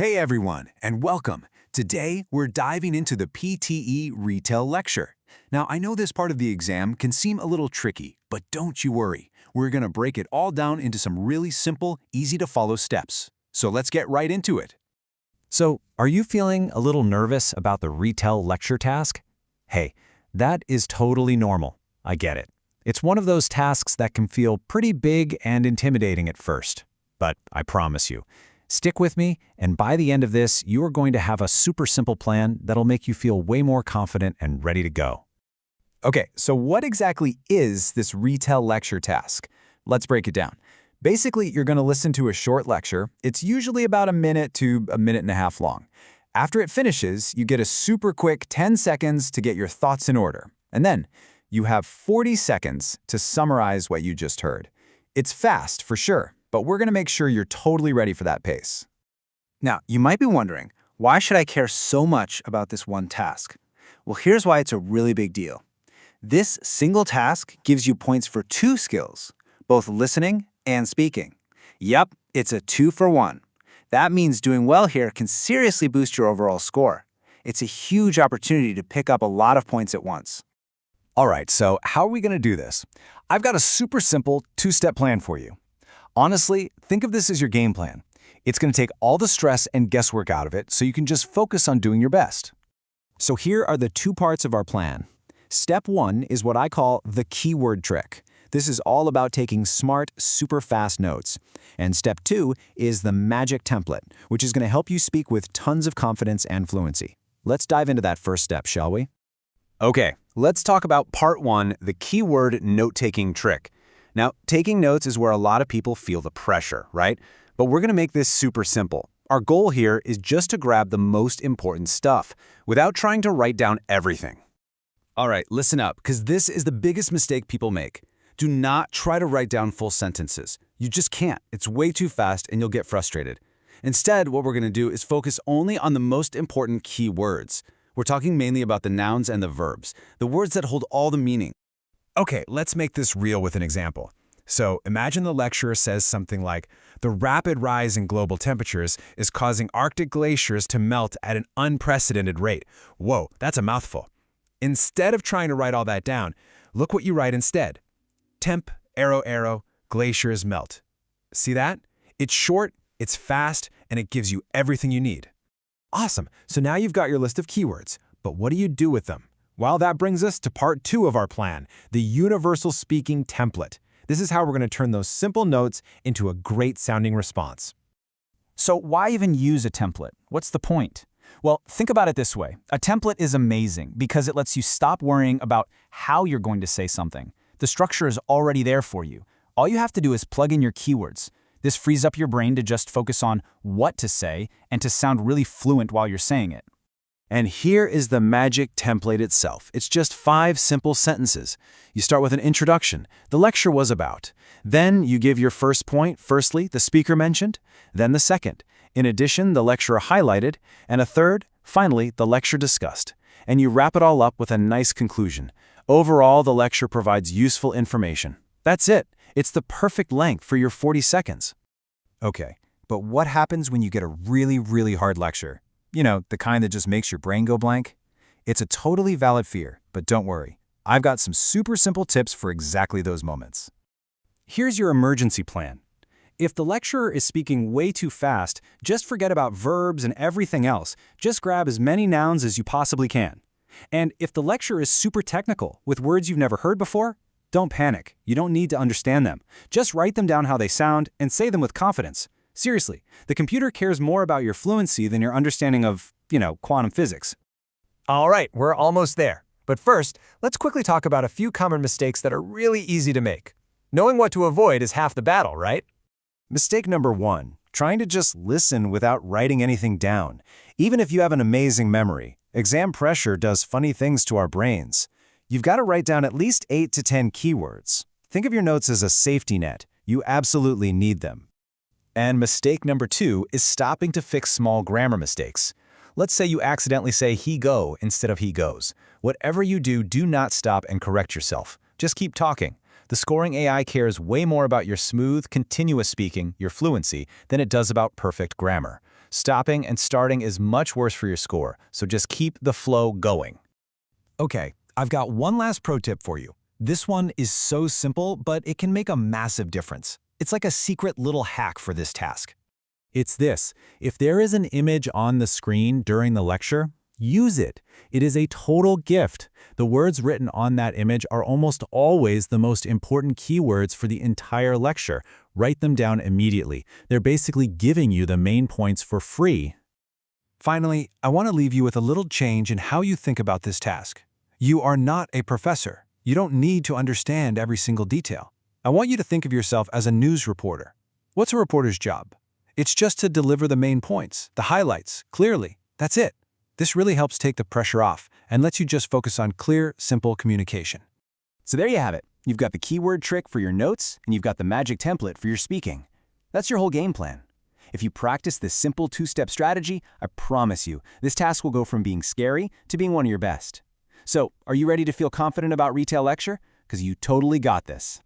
Hey everyone, and welcome. Today, we're diving into the PTE Retell Lecture. Now, I know this part of the exam can seem a little tricky, but don't you worry. We're going to break it all down into some really simple, easy-to-follow steps. So let's get right into it. So, are you feeling a little nervous about the Retell Lecture task? Hey, that is totally normal. I get it. It's one of those tasks that can feel pretty big and intimidating at first. But I promise you, stick with me, and by the end of this, you are going to have a super simple plan that'll make you feel way more confident and ready to go. Okay, so what exactly is this Retell Lecture task? Let's break it down. Basically, you're going to listen to a short lecture. It's usually about a minute to a minute and a half long. After it finishes, you get a super quick 10 seconds to get your thoughts in order. And then, you have 40 seconds to summarize what you just heard. It's fast, for sure, but we're going to make sure you're totally ready for that pace. Now, you might be wondering, why should I care so much about this one task? Well, here's why it's a really big deal. This single task gives you points for two skills, both listening and speaking. Yep, it's a 2-for-1. That means doing well here can seriously boost your overall score. It's a huge opportunity to pick up a lot of points at once. All right, so how are we going to do this? I've got a super simple two-step plan for you. Honestly, think of this as your game plan. It's going to take all the stress and guesswork out of it so you can just focus on doing your best. So here are the two parts of our plan. Step 1 is what I call the keyword trick. This is all about taking smart, super fast notes. And step 2 is the magic template, which is going to help you speak with tons of confidence and fluency. Let's dive into that first step, shall we? Okay, let's talk about part 1, the keyword note-taking trick. Now, taking notes is where a lot of people feel the pressure, right? But we're going to make this super simple. Our goal here is just to grab the most important stuff without trying to write down everything. All right, listen up, because this is the biggest mistake people make. Do not try to write down full sentences. You just can't. It's way too fast and you'll get frustrated. Instead, what we're going to do is focus only on the most important key words. We're talking mainly about the nouns and the verbs, the words that hold all the meaning. Okay, let's make this real with an example. So imagine the lecturer says something like, the rapid rise in global temperatures is causing Arctic glaciers to melt at an unprecedented rate. Whoa, that's a mouthful. Instead of trying to write all that down, look what you write instead. Temp, arrow, arrow, glaciers melt. See that? It's short, it's fast, and it gives you everything you need. Awesome, so now you've got your list of keywords, but what do you do with them? Well, that brings us to part 2 of our plan, the universal speaking template. This is how we're going to turn those simple notes into a great sounding response. So why even use a template? What's the point? Well, think about it this way. A template is amazing because it lets you stop worrying about how you're going to say something. The structure is already there for you. All you have to do is plug in your keywords. This frees up your brain to just focus on what to say and to sound really fluent while you're saying it. And here is the magic template itself. It's just 5 simple sentences. You start with an introduction. The lecture was about. Then you give your first point, firstly, the speaker mentioned, then the second. In addition, the lecturer highlighted, and a third, finally, the lecture discussed. And you wrap it all up with a nice conclusion. Overall, the lecture provides useful information. That's it. It's the perfect length for your 40 seconds. Okay, but what happens when you get a really, really hard lecture? You know, the kind that just makes your brain go blank? It's a totally valid fear, but don't worry. I've got some super simple tips for exactly those moments. Here's your emergency plan. If the lecturer is speaking way too fast, just forget about verbs and everything else. Just grab as many nouns as you possibly can. And if the lecture is super technical, with words you've never heard before, don't panic. You don't need to understand them. Just write them down how they sound and say them with confidence. Seriously, the computer cares more about your fluency than your understanding of, quantum physics. All right, we're almost there. But first, let's quickly talk about a few common mistakes that are really easy to make. Knowing what to avoid is half the battle, right? Mistake number 1, trying to just listen without writing anything down. Even if you have an amazing memory, exam pressure does funny things to our brains. You've got to write down at least 8 to 10 keywords. Think of your notes as a safety net. You absolutely need them. And mistake number 2 is stopping to fix small grammar mistakes. Let's say you accidentally say he go instead of he goes. Whatever you do, do not stop and correct yourself. Just keep talking. The scoring AI cares way more about your smooth, continuous speaking, your fluency, than it does about perfect grammar. Stopping and starting is much worse for your score, so just keep the flow going. Okay, I've got one last pro tip for you. This one is so simple, but it can make a massive difference. It's like a secret little hack for this task. It's this. If there is an image on the screen during the lecture, use it. It is a total gift. The words written on that image are almost always the most important keywords for the entire lecture. Write them down immediately. They're basically giving you the main points for free. Finally, I want to leave you with a little change in how you think about this task. You are not a professor. You don't need to understand every single detail. I want you to think of yourself as a news reporter. What's a reporter's job? It's just to deliver the main points, the highlights, clearly. That's it. This really helps take the pressure off and lets you just focus on clear, simple communication. So there you have it. You've got the keyword trick for your notes, and you've got the magic template for your speaking. That's your whole game plan. If you practice this simple two-step strategy, I promise you, this task will go from being scary to being one of your best. So, are you ready to feel confident about Retell Lecture? Because you totally got this.